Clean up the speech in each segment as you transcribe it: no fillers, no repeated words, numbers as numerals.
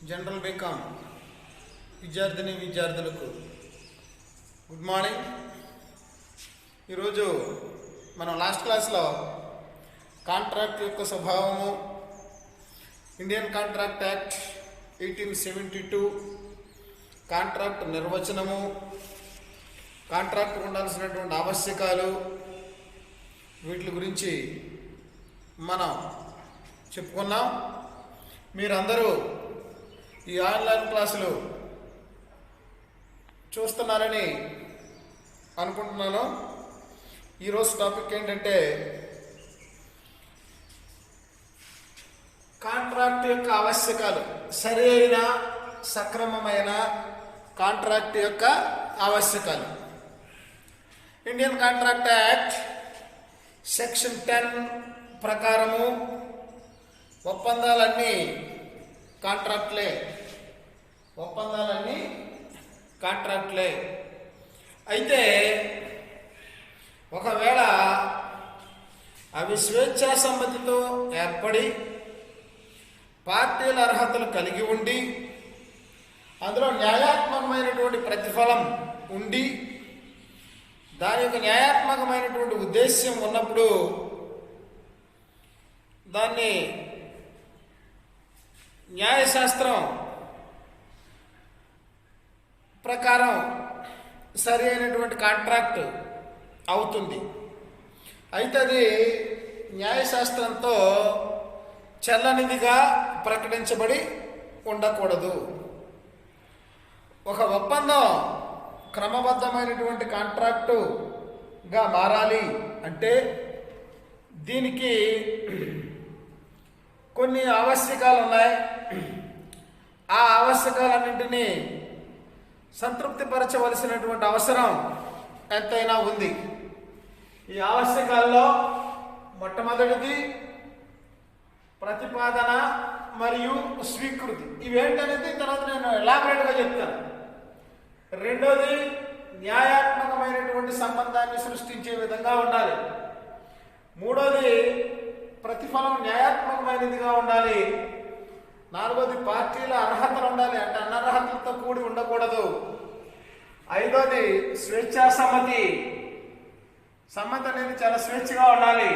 General BCom విద్యార్థులకు good morning. ఈరోజు మనం లాస్ట్ క్లాస్లో కాంట్రాక్ట్ యొక్క స్వభావము, ఇండియన్ కాంట్రాక్ట్ యాక్ట్ 1872, కాంట్రాక్ట్ నిర్వచనము, కాంట్రాక్ట్ ఉండాల్సినటువంటి ఆవశ్యకాలు, వీటి గురించి మనం చెప్పుకున్నాం. మీరందరూ ఈ ఆన్లైన్ క్లాసులు చూస్తున్నారని అనుకుంటున్నాను. ఈరోజు టాపిక్ ఏంటంటే కాంట్రాక్ట్ యొక్క ఆవశ్యకాలు, సరి అయిన సక్రమమైన కాంట్రాక్ట్ యొక్క ఆవశ్యకాలు. ఇండియన్ కాంట్రాక్ట్ యాక్ట్ సెక్షన్ 10 ప్రకారము ఒప్పందాలన్నీ కాంట్రాక్ట్లే. అయితే ఒకవేళ అవి స్వేచ్ఛా సమ్మతితో ఏర్పడి పార్టీల అర్హతలు కలిగి ఉండి అందులో న్యాయాత్మకమైనటువంటి ప్రతిఫలం ఉండి దాని యొక్క న్యాయాత్మకమైనటువంటి ఉద్దేశ్యం ఉన్నప్పుడు దాన్ని న్యాయశాస్త్రం ప్రకారం సరి అయినటువంటి కాంట్రాక్ట్ అవుతుంది. అయితే అది న్యాయశాస్త్రంతో చెల్లనిదిగా ప్రకటించబడి ఉండకూడదు. ఒక ఒప్పందం క్రమబద్ధమైనటువంటి కాంట్రాక్టుగా మారాలి అంటే దీనికి కొన్ని ఆవశ్యకాలు ఉన్నాయి. ఆ ఆవశ్యకాలన్నింటినీ సంతృప్తిపరచవలసినటువంటి అవసరం ఎంతైనా ఉంది. ఈ ఆవశ్యకాల్లో మొట్టమొదటిది ప్రతిపాదన మరియు స్వీకృతి. ఇవేంటనేది తర్వాత నేను ఎలాబరేట్గా చెప్తాను. రెండోది న్యాయాత్మకమైనటువంటి సంబంధాన్ని సృష్టించే విధంగా ఉండాలి. మూడోది ప్రతిఫలం న్యాయాత్మకమైనదిగా ఉండాలి. నాలుగోది పార్టీల అర్హతలు ఉండాలి, అంటే అనర్హతలతో కూడి ఉండకూడదు. ఐదోది స్వేచ్ఛా సమ్మతి అనేది చాలా స్వేచ్ఛగా ఉండాలి.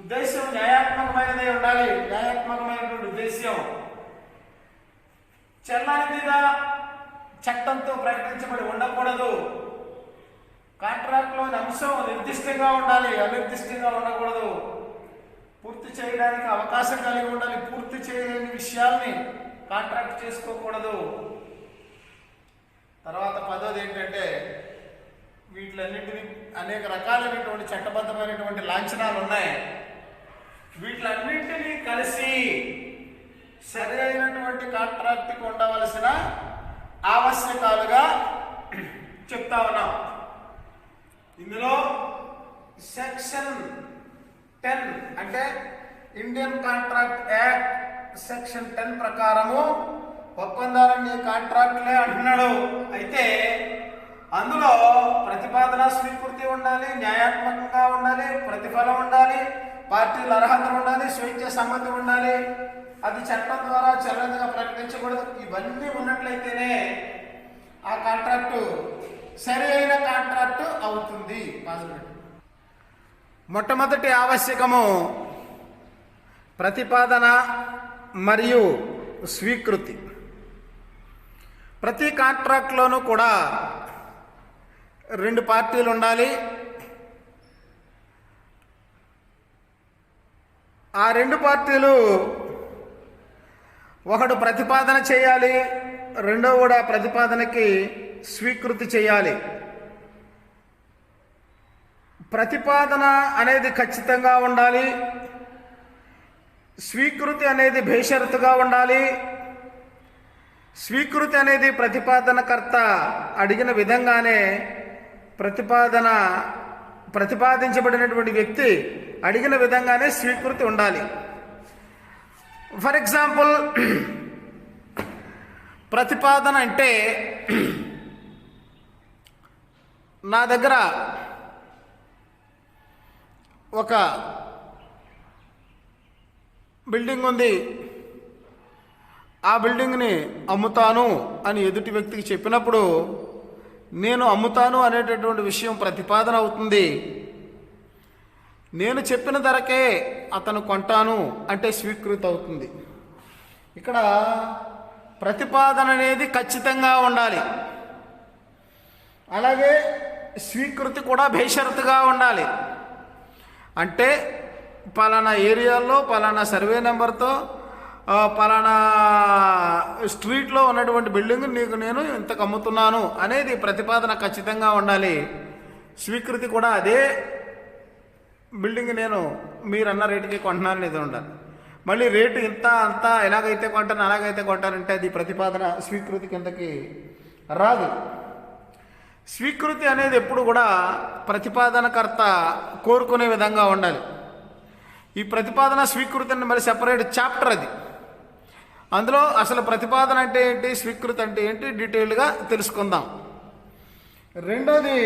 ఉద్దేశ్యం న్యాయాత్మకమైనదే ఉండాలి. న్యాయాత్మకమైనటువంటి ఉద్దేశ్యం చెల్లనిదిగా చట్టంతో ప్రకటించబడి ఉండకూడదు. కాంట్రాక్ట్లోని అంశం నిర్దిష్టంగా ఉండాలి, అనిర్దిష్టంగా ఉండకూడదు. పూర్తి చేయడానికి అవకాశం కలిగి ఉండాలి. పూర్తి చేయలేని విషయాల్ని కాంట్రాక్ట్ చేసుకోకూడదు. తర్వాత 10వ ఏంటంటే వీటిలన్నింటినీ అనేక రకాలైనటువంటి చట్టబద్ధమైనటువంటి లాంఛనాలు ఉన్నాయి. వీటిలన్నింటినీ కలిసి సరి అయినటువంటి కాంట్రాక్ట్కి ఉండవలసిన ఆవశ్యకాలుగా చెప్తా ఉన్నాం. ఇందులో సెక్షన్ 10 అంటే ఇండియన్ కాంట్రాక్ట్ యాక్ట్ సెక్షన్ 10 ప్రకారము ఒప్పందాలన్నీ కాంట్రాక్ట్లే అంటున్నాడు. అయితే అందులో ప్రతిపాదన స్వీకృతి ఉండాలి, న్యాయాత్మకంగా ఉండాలి, ప్రతిఫలం ఉండాలి, పార్టీల అర్హతలు ఉండాలి, స్వేచ్ఛ సమ్మతి ఉండాలి, అది చట్టం ద్వారా చెల్లనిదిగా ప్రకటించకూడదు. ఇవన్నీ ఉన్నట్లయితేనే ఆ కాంట్రాక్టు సరి అయిన కాంట్రాక్టు అవుతుంది. మొట్టమొదటి ఆవశ్యకము ప్రతిపాదన మరియు స్వీకృతి. ప్రతి కాంట్రాక్ట్లోనూ కూడా 2 పార్టీలు ఉండాలి. ఆ 2 పార్టీలు ఒకడు ప్రతిపాదన చేయాలి, రెండో కూడా ప్రతిపాదనకి స్వీకృతి చేయాలి. ప్రతిపాదన అనేది ఖచ్చితంగా ఉండాలి, స్వీకృతి అనేది బేషరతుగా ఉండాలి. స్వీకృతి అనేది ప్రతిపాదనకర్త అడిగిన విధంగానే ప్రతిపాదించబడినటువంటి వ్యక్తి అడిగిన విధంగానే స్వీకృతి ఉండాలి. ఫర్ ఎగ్జాంపుల్, ప్రతిపాదన అంటే నా దగ్గర ఒక బిల్డింగ్ ఉంది, ఆ బిల్డింగ్ని అమ్ముతాను అని ఎదుటి వ్యక్తికి చెప్పినప్పుడు నేను అమ్ముతాను అనేటటువంటి విషయం ప్రతిపాదన అవుతుంది. నేను చెప్పిన ధరకే అతను కొంటాను అంటే స్వీకృతి అవుతుంది. ఇక్కడ ప్రతిపాదన అనేది ఖచ్చితంగా ఉండాలి. అలాగే స్వీకృతి కూడా బేషరతుగా ఉండాలి. అంటే పలానా ఏరియాలో పలానా సర్వే నెంబర్తో పలానా స్ట్రీట్లో ఉన్నటువంటి బిల్డింగ్ నీకు నేను ఇంతకు అమ్ముతున్నాను అనేది ప్రతిపాదన ఖచ్చితంగా ఉండాలి. స్వీకృతి కూడా అదే బిల్డింగ్ నేను మీరన్న రేటుకి కొంటున్నాను ఇది ఉండాలి. మళ్ళీ రేటు ఇంత అంత ఎలాగైతే కొంటాను అలాగైతే కొంటానంటే అది ప్రతిపాదన స్వీకృతి కిందకి రాదు. స్వీకృతి అనేది ఎప్పుడు కూడా ప్రతిపాదనకర్త కోరుకునే విధంగా ఉండాలి. ఈ ప్రతిపాదన స్వీకృతి అని మరి సెపరేట్ చాప్టర్ అది. అందులో అసలు ప్రతిపాదన అంటే ఏంటి, స్వీకృతి అంటే ఏంటి డీటెయిల్గా తెలుసుకుందాం. రెండోది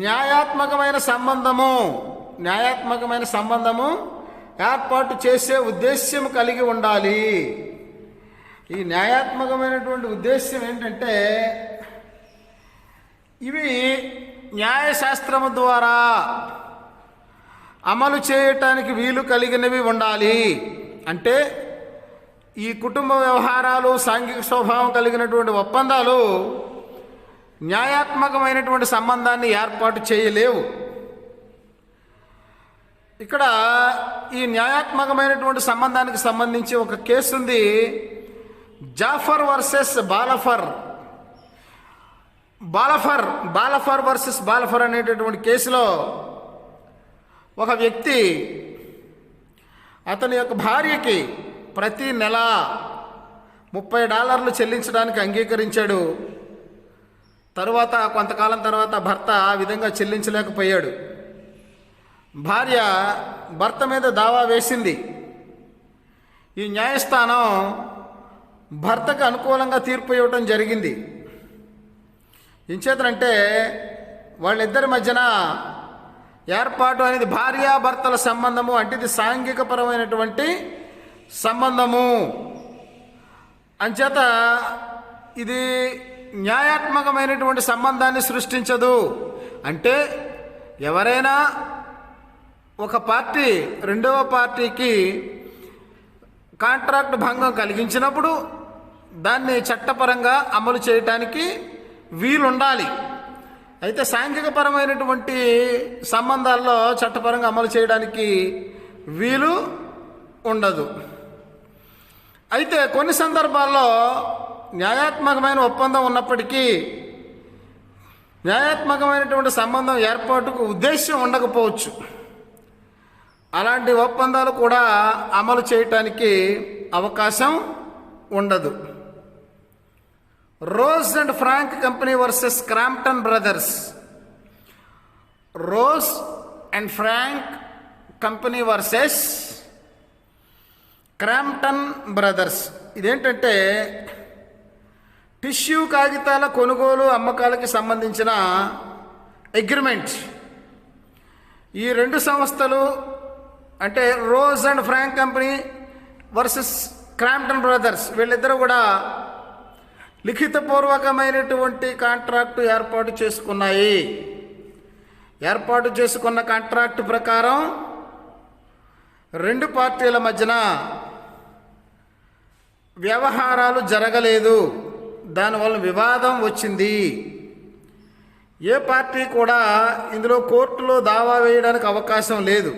న్యాయాత్మకమైన సంబంధము ఏర్పాటు చేసే ఉద్దేశ్యం కలిగి ఉండాలి. ఈ న్యాయాత్మకమైనటువంటి ఉద్దేశ్యం ఏంటంటే ఇవి న్యాయశాస్త్రము ద్వారా అమలు చేయటానికి వీలు కలిగినవి ఉండాలి. అంటే ఈ కుటుంబ వ్యవహారాలు సాంఘిక స్వభావం కలిగినటువంటి ఒప్పందాలు న్యాయాత్మకమైనటువంటి సంబంధాన్ని ఏర్పాటు చేయలేవు. ఇక్కడ ఈ న్యాయాత్మకమైనటువంటి సంబంధానికి సంబంధించి ఒక కేసు ఉంది, జాఫర్ వర్సెస్ బాలఫర్ వర్సెస్ బాలఫర్ అనేటటువంటి కేసులో ఒక వ్యక్తి అతని యొక్క భార్యకి ప్రతి నెల $30 చెల్లించడానికి అంగీకరించాడు. తరువాత కొంతకాలం తర్వాత భర్త ఆ విధంగా చెల్లించలేకపోయాడు. భార్య భర్త మీద దావా వేసింది. ఈ న్యాయస్థానం భర్తకు అనుకూలంగా తీర్పు ఇవ్వటం జరిగింది. ఎంచేతనంటే వాళ్ళిద్దరి మధ్యన ఏర్పాటు అనేది భార్యాభర్తల సంబంధము అంటే ఇది సాంఘికపరమైనటువంటి సంబంధము. అంచేత ఇది న్యాయాత్మకమైనటువంటి సంబంధాన్ని సృష్టించదు. అంటే ఎవరైనా ఒక పార్టీ రెండవ పార్టీకి కాంట్రాక్ట్ భంగం కలిగించినప్పుడు దాన్ని చట్టపరంగా అమలు చేయటానికి వీలుండాలి. అయితే సాంఘికపరమైనటువంటి సంబంధాల్లో చట్టపరంగా అమలు చేయడానికి వీలు ఉండదు. అయితే కొన్ని సందర్భాల్లో న్యాయాత్మకమైన ఒప్పందం ఉన్నప్పటికీ న్యాయాత్మకమైనటువంటి సంబంధం ఏర్పాటుకు ఉద్దేశం ఉండకపోవచ్చు. అలాంటి ఒప్పందాలు కూడా అమలు చేయటానికి అవకాశం ఉండదు. Rose and Frank company versus Crompton brothers. Rose and Frank company versus Crompton brothers. ఇదేంటంటే టిష్యూ కాగితాల కొనుగోలు అమ్మకాలకి సంబంధించిన అగ్రిమెంట్. ఈ రెండు సంస్థలు అంటే Rose and Frank company versus Crompton brothers వీళ్ళిద్దరూ కూడా లిఖితపూర్వకమైనటువంటి కాంట్రాక్టు ఏర్పాటు చేసుకున్నాయి. ఏర్పాటు చేసుకున్న కాంట్రాక్టు ప్రకారం రెండు పార్టీల మధ్యన వ్యవహారాలు జరగలేదు. దానివల్ల వివాదం వచ్చింది. ఏ పార్టీ కూడా ఇందులో కోర్టులో దావా వేయడానికి అవకాశం లేదు.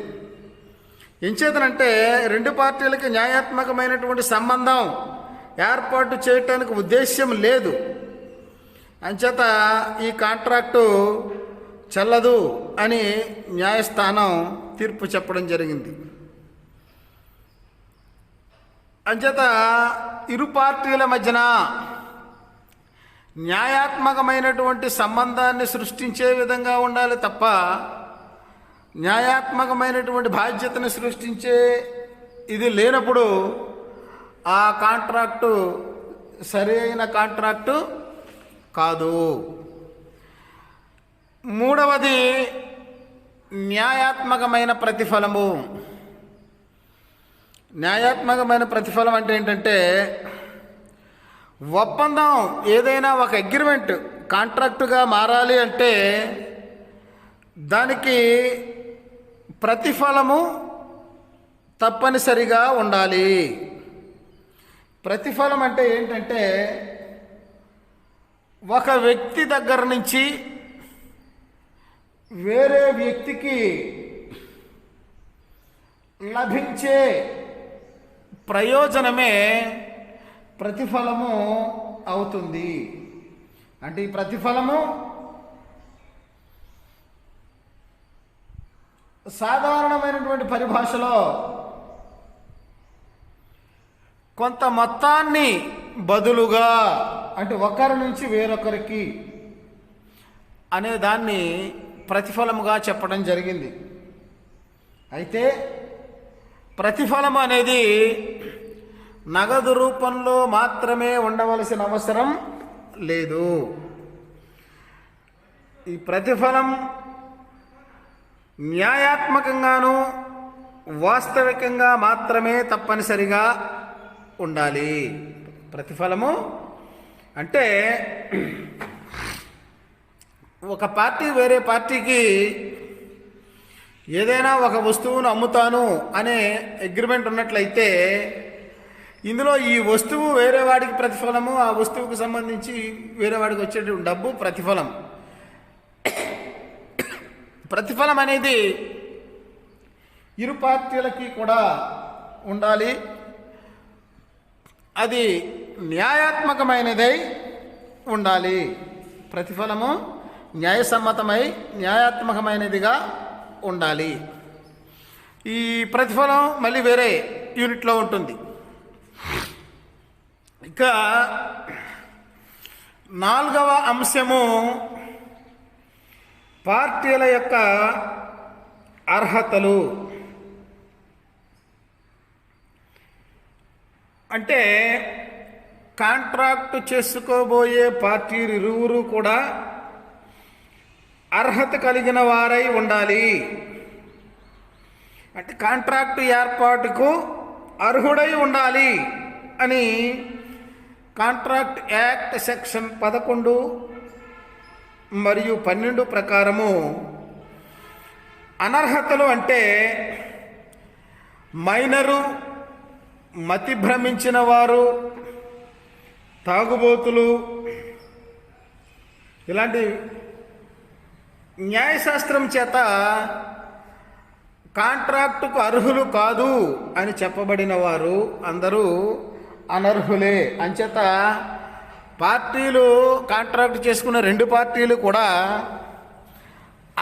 ఎంచేతనంటే రెండు పార్టీలకి న్యాయాత్మకమైనటువంటి సంబంధం ఏర్పాటు చేయటానికి ఉద్దేశ్యం లేదు. అంచేత ఈ కాంట్రాక్టు చెల్లదు అని న్యాయస్థానం తీర్పు చెప్పడం జరిగింది. అంచేత ఇరు పార్టీల మధ్యన న్యాయాత్మకమైనటువంటి సంబంధాన్ని సృష్టించే విధంగా ఉండాలి తప్ప న్యాయాత్మకమైనటువంటి బాధ్యతను సృష్టించే ఇది లేనప్పుడు ఆ కాంట్రాక్టు సరి అయిన కాంట్రాక్టు కాదు. మూడవది న్యాయాత్మకమైన ప్రతిఫలము. న్యాయాత్మకమైన ప్రతిఫలం అంటే ఏంటంటే, ఒప్పందం ఏదైనా ఒక అగ్రిమెంట్ కాంట్రాక్టుగా మారాలి అంటే దానికి ప్రతిఫలము తప్పనిసరిగా ఉండాలి. ప్రతిఫలం అంటే ఏంటంటే, ఒక వ్యక్తి దగ్గర నుంచి వేరే వ్యక్తికి లభించే ప్రయోజనమే ప్రతిఫలము అవుతుంది. అంటే ఈ ప్రతిఫలము సాధారణమైనటువంటి పరిభాషలో కొంత మొత్తాన్ని బదులుగా, అంటే ఒకరి నుంచి వేరొకరికి అనే దాన్ని ప్రతిఫలముగా చెప్పడం జరిగింది. అయితే ప్రతిఫలం అనేది నగదు రూపంలో మాత్రమే ఉండవలసిన అవసరం లేదు. ఈ ప్రతిఫలం న్యాయాత్మకంగాను వాస్తవికంగా మాత్రమే తప్పనిసరిగా ఉండాలి. ప్రతిఫలము అంటే ఒక పార్టీ వేరే పార్టీకి ఏదైనా ఒక వస్తువును అమ్ముతాను అనే అగ్రిమెంట్ ఉన్నట్లయితే ఇందులో ఈ వస్తువు వేరే వాడికి ప్రతిఫలము, ఆ వస్తువుకు సంబంధించి వేరే వాడికి వచ్చేటువంటి డబ్బు ప్రతిఫలం. ప్రతిఫలం అనేది ఇరు పార్టీలకి కూడా ఉండాలి. అది న్యాయాత్మకమైనదై ఉండాలి. ప్రతిఫలము న్యాయసమ్మతమై న్యాయాత్మకమైనదిగా ఉండాలి. ఈ ప్రతిఫలం మళ్ళీ వేరే యూనిట్లో ఉంటుంది. ఇక 4వ అంశము పార్టీల యొక్క అర్హతలు. అంటే కాంట్రాక్టు చేసుకోబోయే పార్టీలు ఇరువురు కూడా అర్హత కలిగిన వారై ఉండాలి. అంటే కాంట్రాక్టు ఏర్పాటుకు అర్హుడై ఉండాలి అని కాంట్రాక్ట్ యాక్ట్ సెక్షన్ 11 మరియు 12 ప్రకారము అనర్హతలు అంటే మైనరు, మతి భ్రమించిన వారు, తాగుబోతులు, ఇలాంటి న్యాయశాస్త్రం చేత కాంట్రాక్టుకు అర్హులు కాదు అని చెప్పబడిన వారు అందరూ అనర్హులే. అంచేత పార్టీలు కాంట్రాక్ట్ చేసుకున్న 2 పార్టీలు కూడా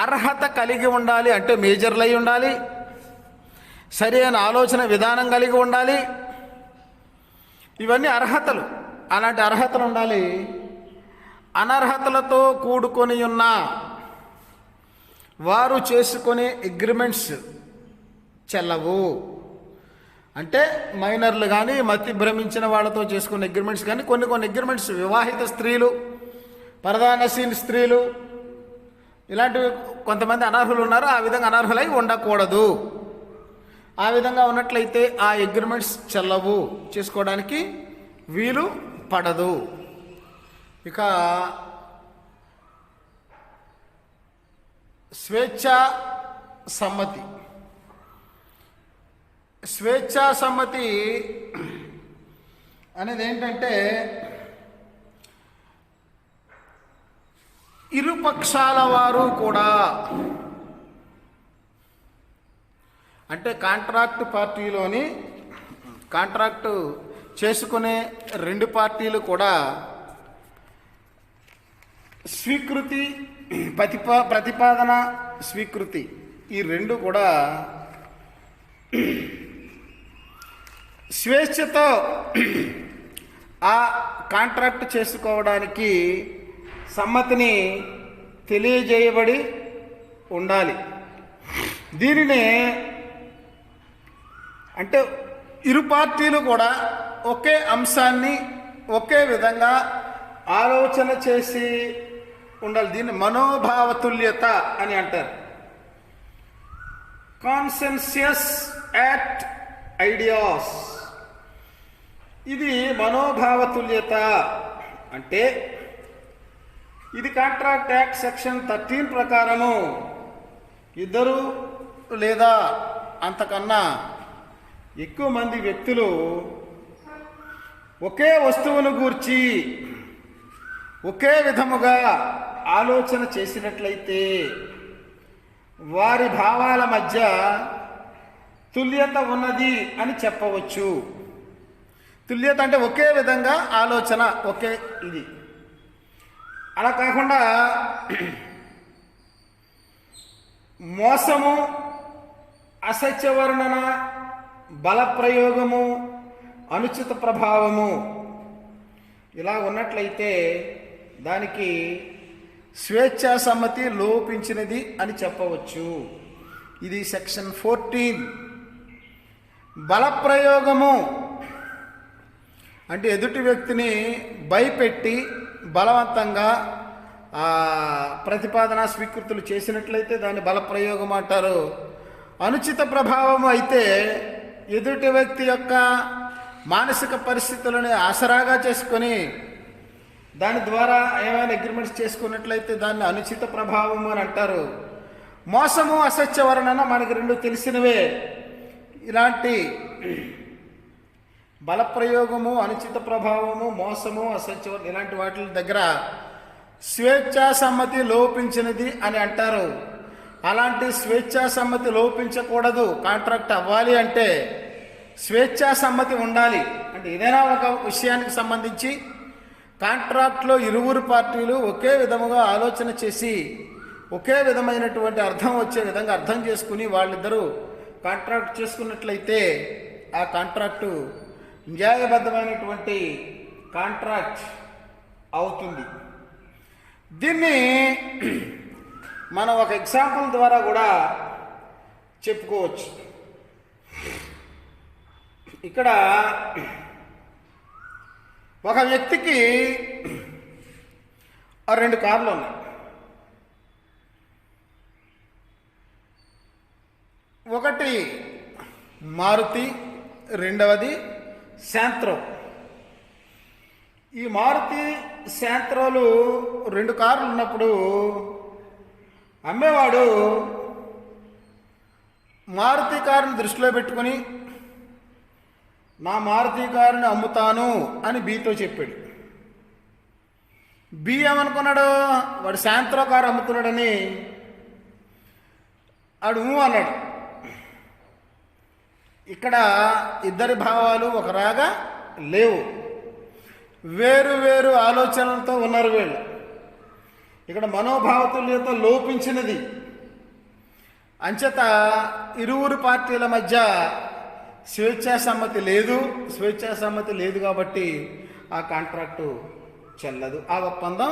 అర్హత కలిగి ఉండాలి. అంటే మేజర్లు అయి ఉండాలి, సరైన ఆలోచన విధానం కలిగి ఉండాలి. ఇవన్నీ అర్హతలు. అలాంటి అర్హతలు ఉండాలి. అనర్హతలతో కూడుకొని ఉన్న వారు చేసుకునే అగ్రిమెంట్స్ చెల్లవు. అంటే మైనర్లు కానీ మతి భ్రమించిన వాళ్ళతో చేసుకునే అగ్రిమెంట్స్ కానీ కొన్ని అగ్రిమెంట్స్ వివాహిత స్త్రీలు, పరదానసీన్ స్త్రీలు, ఇలాంటివి కొంతమంది అనర్హులు ఉన్నారు. ఆ విధంగా అనర్హులై ఉండకూడదు. ఆ విధంగా ఉన్నట్లయితే ఆ అగ్రిమెంట్స్ చెల్లవు, చేసుకోవడానికి వీలు పడదు. ఇక స్వేచ్ఛా సమ్మతి. స్వేచ్ఛా సమ్మతి అనేది ఏంటంటే ఇరుపక్షాల వారు కూడా, అంటే కాంట్రాక్ట్ పార్టీలోని కాంట్రాక్టు చేసుకునే 2 పార్టీలు కూడా స్వీకృతి, ప్రతిపాదన, స్వీకృతి, ఈ 2 కూడా స్వేచ్ఛతో ఆ కాంట్రాక్ట్ చేసుకోవడానికి సమ్మతిని తెలియజేయబడి ఉండాలి. దీనినే అంటే ఇరు పార్టీలు కూడా ఒకే అంశాన్ని ఒకే విధంగా ఆలోచన చేసి ఉండాలి. దీన్ని మనోభావతుల్యత అని అంటారు. కాన్సెన్సియస్ యాక్ట్ ఐడియాస్. ఇది మనోభావతుల్యత అంటే ఇది కాంట్రాక్ట్ యాక్ట్ సెక్షన్ 13 ప్రకారము ఇద్దరు లేదా అంతకన్నా ఎక్కువ మంది వ్యక్తులు ఒకే వస్తువును గూర్చి ఒకే విధముగా ఆలోచన చేసినట్లయితే వారి భావాల మధ్య తుల్యత ఉన్నది అని చెప్పవచ్చు. తుల్యత అంటే ఒకే విధంగా ఆలోచన, ఒకే ఇది. అలా కాకుండా మోసము, అసత్య వర్ణన, బలప్రయోగము, అనుచిత ప్రభావము ఇలా ఉన్నట్లయితే దానికి స్వేచ్ఛా సమ్మతి లోపించినది అని చెప్పవచ్చు. ఇది సెక్షన్ 14. బలప్రయోగము అంటే ఎదుటి వ్యక్తిని భయపెట్టి బలవంతంగా ప్రతిపాదన స్వీకృతులు చేసినట్లయితే దాన్ని బలప్రయోగం అంటారు. అనుచిత ప్రభావం అయితే ఎదుటి వ్యక్తి యొక్క మానసిక పరిస్థితులను ఆసరాగా చేసుకొని దాని ద్వారా ఏమైనా అగ్రిమెంట్స్ చేసుకున్నట్లయితే దాన్ని అనుచిత ప్రభావం అని అంటారు. మోసము, అసత్య వర్ణన మనకి రెండు తెలిసినవే. ఇలాంటి బలప్రయోగము, అనుచిత ప్రభావము, మోసము, అసత్య ఇలాంటి వాటి దగ్గర స్వేచ్ఛా సమ్మతి లోపించినది అని అంటారు. అలాంటి స్వేచ్ఛా సమ్మతి లోపించకూడదు. కాంట్రాక్ట్ అవ్వాలి అంటే స్వేచ్ఛా సమ్మతి ఉండాలి. అంటే ఏదైనా ఒక విషయానికి సంబంధించి కాంట్రాక్ట్లో ఇరువురు పార్టీలు ఒకే విధముగా ఆలోచన చేసి ఒకే విధమైనటువంటి అర్థం వచ్చే విధంగా అర్థం చేసుకుని వాళ్ళిద్దరూ కాంట్రాక్ట్ చేసుకున్నట్లయితే ఆ కాంట్రాక్టు న్యాయబద్ధమైనటువంటి కాంట్రాక్ట్ అవుతుంది. దీన్ని మనం ఒక ఎగ్జాంపుల్ ద్వారా కూడా చెప్పుకోవచ్చు. ఇక్కడ ఒక వ్యక్తికి 2 కార్లు ఉన్నాయి. ఒకటి మారుతి, రెండవది శాంత్రో. ఈ మారుతి శాంత్రోలు 2 కార్లు ఉన్నప్పుడు అమ్మేవాడు మారుతి కారుని దృష్టిలో పెట్టుకొని నా మారుతి కారుని అమ్ముతాను అని బీతో చెప్పాడు. బి ఏమనుకున్నాడు, వాడు శాంత్రో కారు అమ్ముతున్నాడని ఆడు అన్నాడు. ఇక్కడ ఇద్దరి భావాలు ఒకలాగా లేవు, వేరు వేరు ఆలోచనలతో ఉన్నారు వీళ్ళు. ఇక్కడ మనోభావతుల్యత లోపించినది. అంచేత ఇరువురు పార్టీల మధ్య స్వేచ్ఛా సమ్మతి లేదు కాబట్టి ఆ కాంట్రాక్టు చెల్లదు, ఆ ఒప్పందం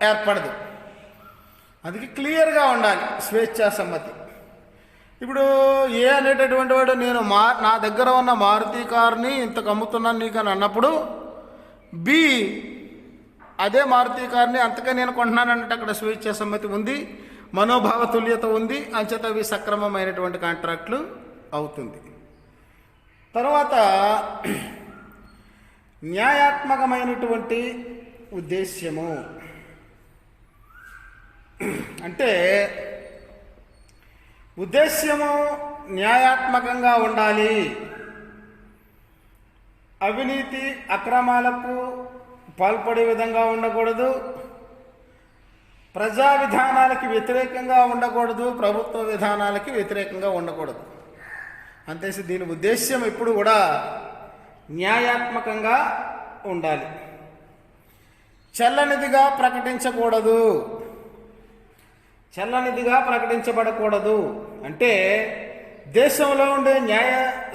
ఏర్పడదు. అందుకే క్లియర్గా ఉండాలి స్వేచ్ఛా సమ్మతి. ఇప్పుడు ఏ అనేటటువంటి వాడు నేను నా దగ్గర ఉన్న మారుతి కారుని ఇంతకు అమ్ముతున్నాను నీకు అని అన్నప్పుడు బి అదే మారుతి కారుని అంతగా నేను కొంటున్నాను అంటే అక్కడ స్వేచ్ఛా సమ్మతి ఉంది, మనోభావ తుల్యత ఉంది. అంచేత అవి సక్రమమైనటువంటి కాంట్రాక్ట్లు అవుతుంది. తర్వాత న్యాయాత్మకమైనటువంటి ఉద్దేశ్యము అంటే ఉద్దేశ్యము న్యాయాత్మకంగా ఉండాలి. అవినీతి అక్రమాలకు పాల్పడే విధంగా ఉండకూడదు, ప్రజా విధానాలకి వ్యతిరేకంగా ఉండకూడదు, ప్రభుత్వ విధానాలకి వ్యతిరేకంగా ఉండకూడదు. అంతేసి దీని ఉద్దేశ్యం ఎప్పుడు కూడా న్యాయాత్మకంగా ఉండాలి. చెల్లనిదిగా ప్రకటించబడకూడదు. అంటే దేశంలో ఉండే న్యాయ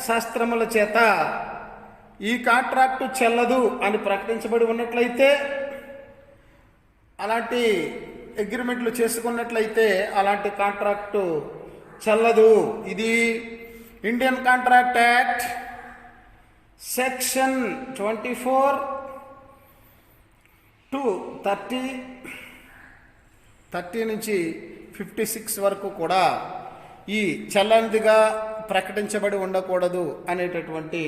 శాస్త్రముల చేత ఈ కాంట్రాక్టు చెల్లదు అని ప్రకటించబడి ఉన్నట్లయితే, అలాంటి అగ్రిమెంట్లు చేసుకున్నట్లయితే అలాంటి కాంట్రాక్టు చెల్లదు. ఇది Indian contract act section 24 to 30 నుంచి 56 వరకు కూడా ఈ చెల్లనిదిగా ప్రకటించబడి ఉండకూడదు అనేటటువంటి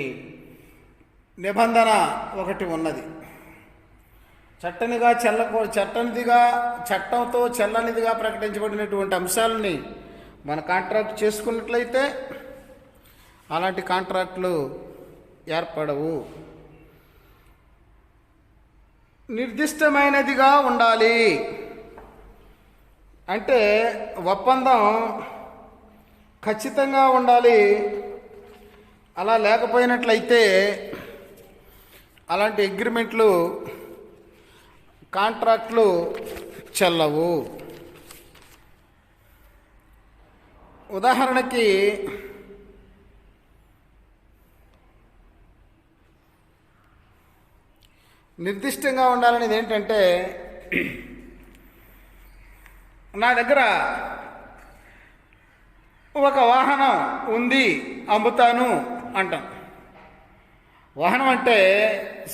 నిబంధన ఒకటి ఉన్నది. చట్టంతో చెల్లనిదిగా ప్రకటించబడినటువంటి అంశాలని మన కాంట్రాక్ట్ చేసుకున్నట్లయితే అలాంటి కాంట్రాక్టులు ఏర్పడవు. నిర్దిష్టమైనదిగా ఉండాలి అంటే ఒప్పందం ఖచ్చితంగా ఉండాలి. అలా లేకపోయినట్లయితే అలాంటి అగ్రిమెంట్లు కాంట్రాక్ట్లు చెల్లవు. ఉదాహరణకి నిర్దిష్టంగా ఉండాలనేది ఏంటంటే, నా దగ్గర ఒక వాహనం ఉంది అమ్ముతాను అంటాం. వాహనం అంటే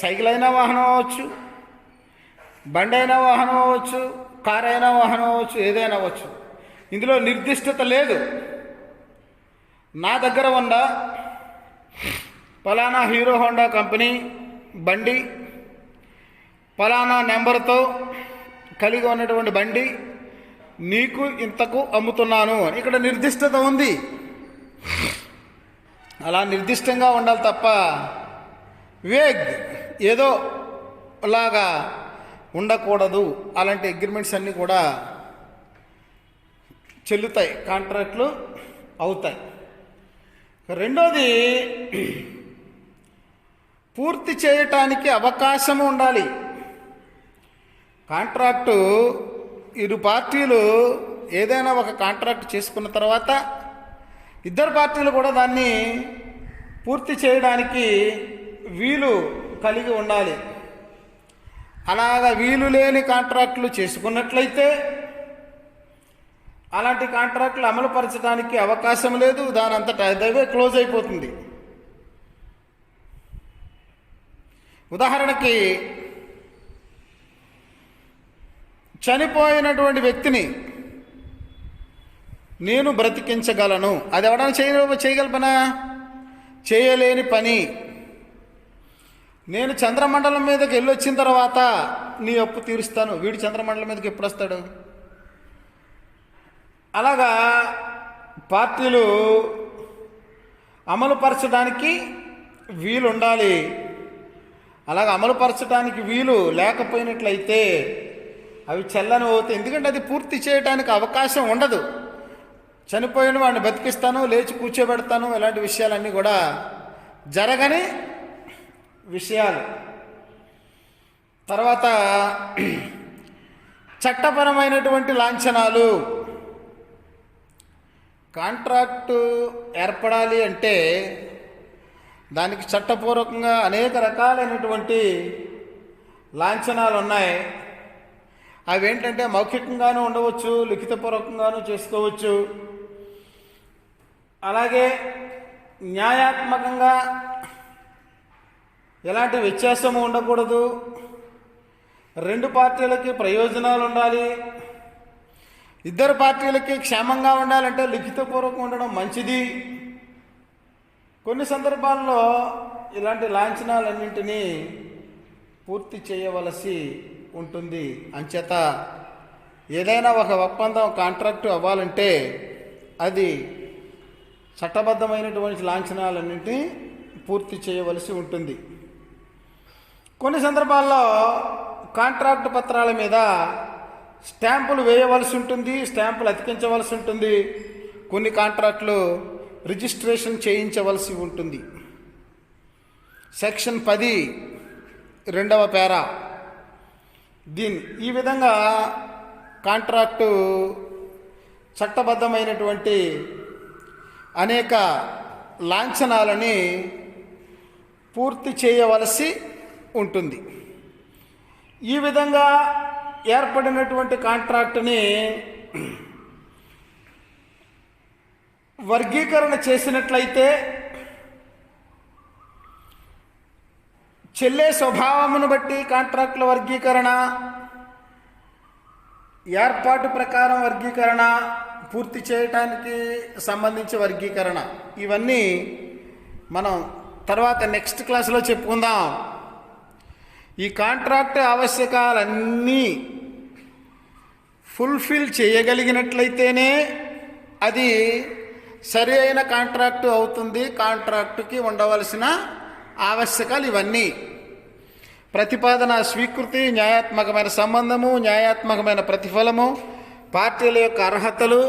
సైకిల్ అయినా వాహనం అవ్వచ్చు, బండి అయినా వాహనం అవ్వచ్చు, కారు అయినా వాహనం అవ్వచ్చు, ఏదైనా అవ్వచ్చు. ఇందులో నిర్దిష్టత లేదు. నా దగ్గర ఉన్న ఫలానా హీరో హోండా కంపెనీ బండి ఫలానా నెంబర్తో కలిగి ఉన్నటువంటి బండి నీకు ఇంతకు అమ్ముతున్నాను అని ఇక్కడ నిర్దిష్టత ఉంది. అలా నిర్దిష్టంగా ఉండాలి తప్ప ఏదో లాగా ఉండకూడదు. అలాంటి అగ్రిమెంట్స్ అన్నీ కూడా చెల్లుతాయి, కాంట్రాక్ట్లు అవుతాయి. రెండోది, పూర్తి చేయటానికి అవకాశం ఉండాలి. కాంట్రాక్టు ఇరు పార్టీలు ఏదైనా ఒక కాంట్రాక్ట్ చేసుకున్న తర్వాత ఇద్దరు పార్టీలు కూడా దాన్ని పూర్తి చేయడానికి వీలు కలిగి ఉండాలి. అలాగా వీలు లేని కాంట్రాక్టులు చేసుకున్నట్లయితే అలాంటి కాంట్రాక్టులు అమలుపరచడానికి అవకాశం లేదు. దాని అంతటా అదే క్లోజ్ అయిపోతుంది. ఉదాహరణకి చనిపోయినటువంటి వ్యక్తిని నేను బ్రతికించగలను. అది ఎవడైనా చేయగల పనా? చేయలేని పని. నేను చంద్రమండలం మీదకి వెళ్ళొచ్చిన తర్వాత నీ అప్పు తీరుస్తాను. వీడు చంద్రమండలం మీదకి ఎప్పుడు వస్తాడు? అలాగా పార్టీలు అమలుపరచడానికి వీలు ఉండాలి. అలాగ అమలుపరచడానికి వీలు లేకపోయినట్లయితే అవి చెల్లని అవుతాయి. ఎందుకంటే అది పూర్తి చేయడానికి అవకాశం ఉండదు. చనిపోయిన వాడిని బతికిస్తాను, లేచి కూర్చోబెడతాను, ఇలాంటి విషయాలన్నీ కూడా జరగని విషయాలు. తర్వాత చట్టపరమైనటువంటి లాంఛనాలు. కాంట్రాక్టు ఏర్పడాలి అంటే దానికి చట్టపూర్వకంగా అనేక రకాలైనటువంటి లాంఛనాలు ఉన్నాయి. అవి ఏంటంటే మౌఖికంగానూ ఉండవచ్చు, లిఖితపూర్వకంగానూ చేసుకోవచ్చు. అలాగే న్యాయాత్మకంగా ఎలాంటి వ్యత్యాసము ఉండకూడదు. రెండు పార్టీలకి ప్రయోజనాలు ఉండాలి. ఇద్దరు పార్టీలకి క్షేమంగా ఉండాలంటే లిఖితపూర్వకం ఉండడం మంచిది. కొన్ని సందర్భాల్లో ఇలాంటి లాంఛనాలన్నింటినీ పూర్తి చేయవలసి ఉంటుంది. అంచేత ఏదైనా ఒక ఒప్పందం కాంట్రాక్టు అవ్వాలంటే అది చట్టబద్ధమైనటువంటి లాంఛనాలన్నింటినీ పూర్తి చేయవలసి ఉంటుంది. కొన్ని సందర్భాల్లో కాంట్రాక్టు పత్రాల మీద స్టాంపులు వేయవలసి ఉంటుంది, స్టాంపులు అతికించవలసి ఉంటుంది. కొన్ని కాంట్రాక్టులు రిజిస్ట్రేషన్ చేయించవలసి ఉంటుంది. సెక్షన్ 10 రెండవ పేరా ఈ విధంగా కాంట్రాక్టు చట్టబద్ధమైనటువంటి అనేక లాంఛనాలని పూర్తి చేయవలసి ఉంటుంది. ఈ విధంగా ఏర్పడినటువంటి కాంట్రాక్టుని వర్గీకరణ చేసినట్లయితే చెల్లే స్వభావమును బట్టి కాంట్రాక్టుల వర్గీకరణ, ఏర్పాటు ప్రకారం వర్గీకరణ, పూర్తి చేయటానికి సంబంధించి వర్గీకరణ, ఇవన్నీ మనం తర్వాత నెక్స్ట్ క్లాస్లో చెప్పుకుందాం. ఈ కాంట్రాక్ట్ ఆవశ్యకాలన్నీ ఫుల్ఫిల్ చేయగలిగినట్లయితేనే అది సరి అయిన కాంట్రాక్టు అవుతుంది. కాంట్రాక్టుకి ఉండవలసిన ఆవశ్యకాలు ఇవన్నీ: ప్రతిపాదన, స్వీకృతి, న్యాయాత్మకమైన సంబంధము, న్యాయాత్మకమైన ప్రతిఫలము, పార్టీల యొక్క అర్హతలు,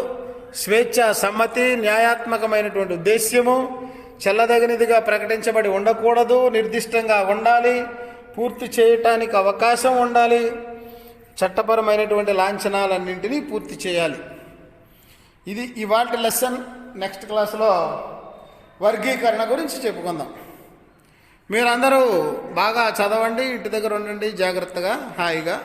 స్వేచ్ఛ, సమ్మతి, న్యాయాత్మకమైనటువంటి ఉద్దేశ్యము, చెల్లదగినదిగా ప్రకటించబడి ఉండకూడదు, నిర్దిష్టంగా ఉండాలి, పూర్తి చేయటానికి అవకాశం ఉండాలి, చట్టపరమైనటువంటి లాంఛనాలన్నింటినీ పూర్తి చేయాలి. ఇది ఇవాల్టి లెసన్. నెక్స్ట్ క్లాస్లో వర్గీకరణ గురించి చెప్పుకుందాం. మీరందరూ బాగా చదవండి, ఇంటి దగ్గర ఉండండి జాగ్రత్తగా, హాయిగా.